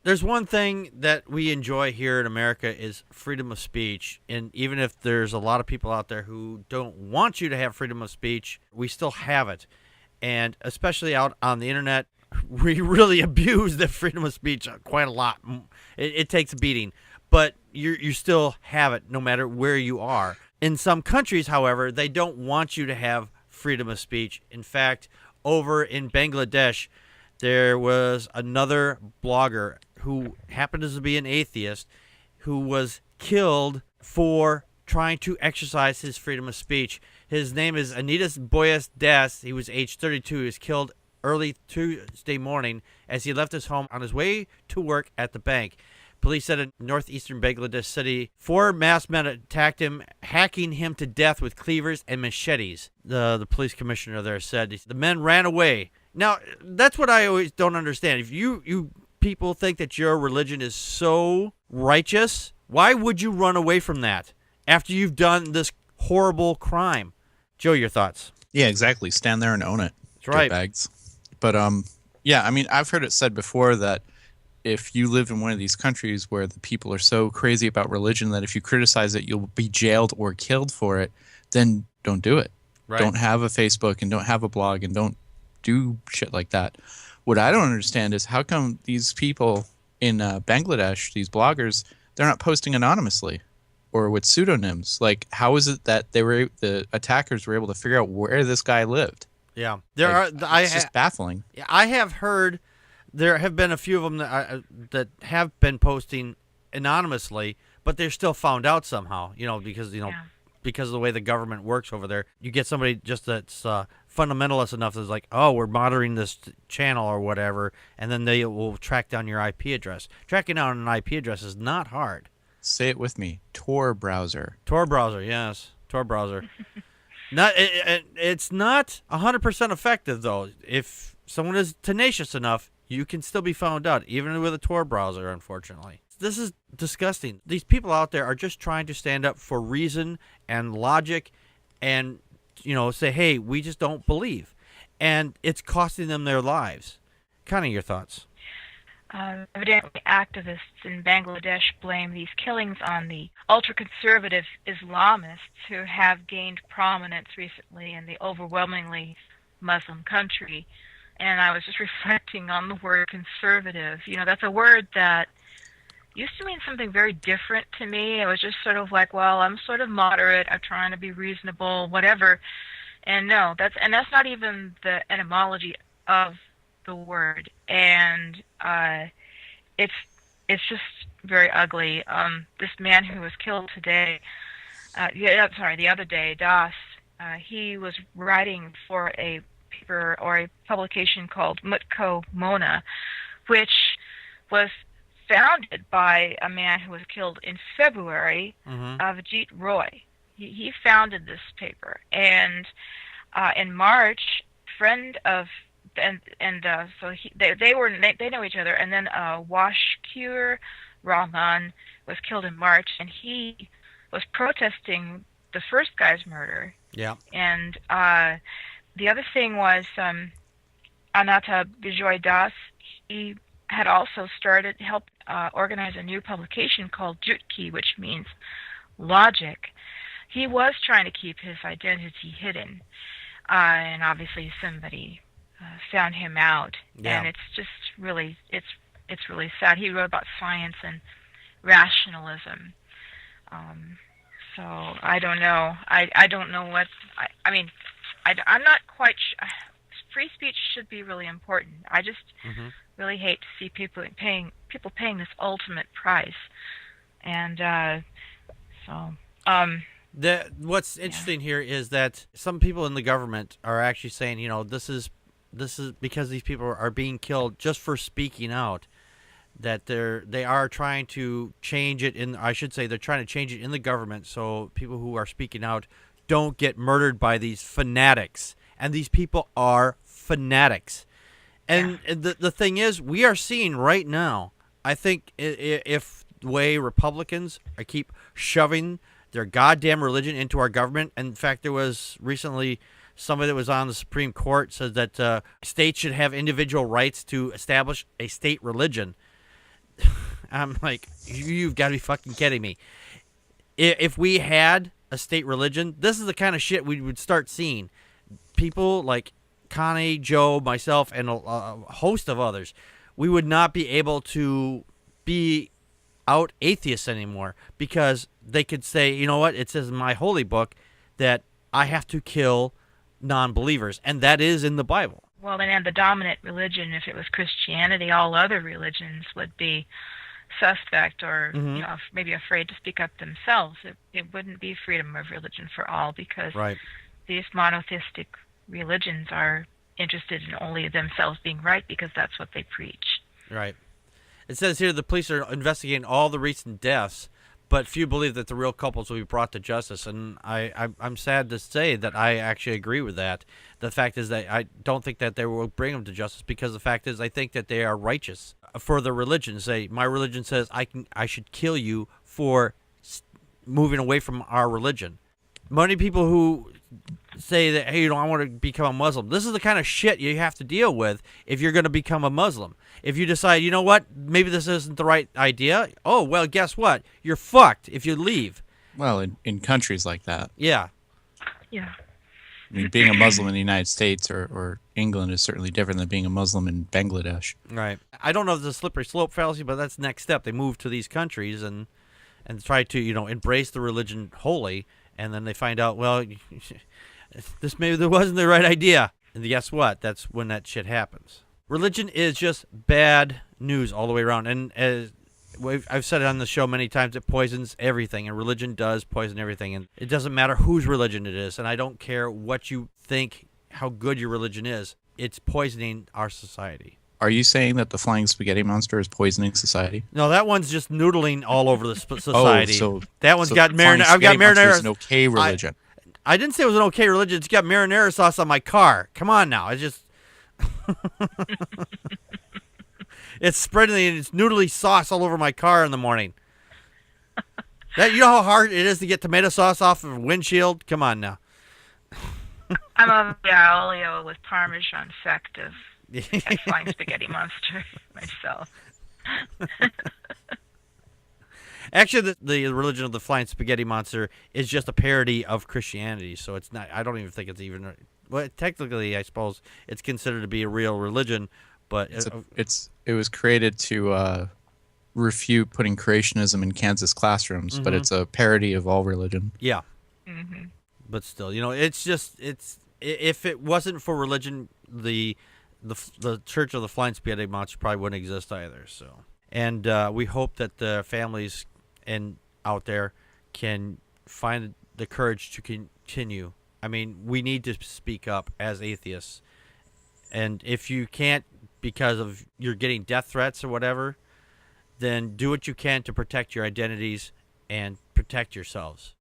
There's one thing that we enjoy here in America is freedom of speech. And even if there's a lot of people out there who don't want you to have freedom of speech, we still have it. And especially out on the internet, we really abuse the freedom of speech quite a lot. It takes a beating. But you still have it no matter where you are. In some countries, however, they don't want you to have freedom of speech. In fact, over in Bangladesh, there was another blogger who happened to be an atheist who was killed for trying to exercise his freedom of speech. His name is Anitas Boyas Das. He was age 32. He was killed early Tuesday morning as he left his home on his way to work at the bank. Police said in northeastern Bangladesh city, 4 masked men attacked him, hacking him to death with cleavers and machetes. The police commissioner there said the men ran away. Now, that's what I always don't understand. If you people think that your religion is so righteous, why would you run away from that after you've done this horrible crime? Joe, your thoughts? Yeah, exactly. Stand there and own it. That's right. Dirtbags. But, yeah, I mean, I've heard it said before that if you live in one of these countries where the people are so crazy about religion that if you criticize it, you'll be jailed or killed for it, then don't do it. Right. Don't have a Facebook and don't have a blog and don't do shit like that. What I don't understand is how come these people in Bangladesh, these bloggers, they're not posting anonymously or with pseudonyms? Like, how is it that the attackers were able to figure out where this guy lived? Yeah, it's just baffling. I have heard there have been a few of them that have been posting anonymously, but they're still found out somehow. Because of the way the government works over there. You get somebody just that's fundamentalist enough that's like, oh, we're monitoring this channel or whatever, and then they will track down your IP address. Tracking down an IP address is not hard. Say it with me. Tor browser. Tor browser, yes. Tor browser. It's not 100% effective, though. If someone is tenacious enough, you can still be found out, even with a Tor browser, unfortunately. This is disgusting. These people out there are just trying to stand up for reason and logic and, say, hey, we just don't believe. And it's costing them their lives. Connie, your thoughts? Evidently, activists in Bangladesh blame these killings on the ultra-conservative Islamists who have gained prominence recently in the overwhelmingly Muslim country. And I was just reflecting on the word conservative. That's a word that used to mean something very different to me. It was just sort of like, well, I'm sort of moderate, I'm trying to be reasonable, whatever. And no, that's not even the etymology of the word. And it's just very ugly. This man who was killed today, the other day, Das, he was writing for a paper or a publication called Mutko Mona, which was founded by a man who was killed in February, Avijit Roy. He founded this paper, and in March, friend of so they know each other, and then Washkur Rahman was killed in March, and he was protesting the first guy's murder. Yeah, and the other thing was Anata Bijoy Das. He had also helped organize a new publication called Jutki, which means logic. He was trying to keep his identity hidden, and obviously somebody found him out. Yeah. And it's just really, it's really sad. He wrote about science and rationalism. So I don't know. I don't know what. I'm not quite. Free speech should be really important. I just really hate to see people paying this ultimate price, and what's interesting here is that some people in the government are actually saying, this is because these people are being killed just for speaking out. That they are trying to change it they're trying to change it in the government so people who are speaking out don't get murdered by these fanatics. And these people are fanatics. And the thing is, we are seeing right now, I think if the way Republicans keep shoving their goddamn religion into our government, and in fact, there was recently somebody that was on the Supreme Court said that states should have individual rights to establish a state religion. I'm like, you've got to be fucking kidding me. If we had a state religion, this is the kind of shit we would start seeing. People like Connie, Joe, myself, and a host of others, we would not be able to be out atheists anymore because they could say, you know what, it says in my holy book that I have to kill non-believers, and that is in the Bible. Well, then, the dominant religion, if it was Christianity, all other religions would be suspect or maybe afraid to speak up themselves. It wouldn't be freedom of religion for all because these monotheistic religions are interested in only themselves being right because that's what they preach. Right. It says here the police are investigating all the recent deaths, but few believe that the real culprits will be brought to justice. And I'm sad to say that I actually agree with that. The fact is that I don't think that they will bring them to justice because the fact is I think that they are righteous for their religion. Say my religion says I should kill you for moving away from our religion. Many people who say that, hey, I want to become a Muslim. This is the kind of shit you have to deal with if you're going to become a Muslim. If you decide, you know what, maybe this isn't the right idea, oh, well, guess what? You're fucked if you leave. Well, in countries like that. Yeah. Yeah. I mean, being a Muslim in the United States or England is certainly different than being a Muslim in Bangladesh. Right. I don't know if it's a slippery slope fallacy, but that's the next step. They move to these countries and try to, embrace the religion wholly, and then they find out, well, this maybe there wasn't the right idea. And guess what? That's when that shit happens. Religion is just bad news all the way around. And as I've said it on the show many times, it poisons everything. And religion does poison everything. And it doesn't matter whose religion it is. And I don't care what you think, how good your religion is. It's poisoning our society. Are you saying that the flying spaghetti monster is poisoning society? No, that one's just noodling all over the society. Oh, so that one's got marinara. I've got marinara. It's an okay religion. I didn't say it was an okay religion. It's got marinara sauce on my car. Come on now. It's just... it's spreading it's noodly sauce all over my car in the morning. You know how hard it is to get tomato sauce off of a windshield? Come on now. I'm a olio with Parmesan effective at Flying Spaghetti Monster myself. Actually, the religion of the Flying Spaghetti Monster is just a parody of Christianity, so it's not. I don't even think it's even. Well, technically, I suppose it's considered to be a real religion, but it was created to refute putting creationism in Kansas classrooms, but it's a parody of all religion. Yeah, but still, it's just if it wasn't for religion, the Church of the Flying Spaghetti Monster probably wouldn't exist either. So, and we hope that the families out there can find the courage to continue. I mean, we need to speak up as atheists. And if you can't because of you're getting death threats or whatever, then do what you can to protect your identities and protect yourselves.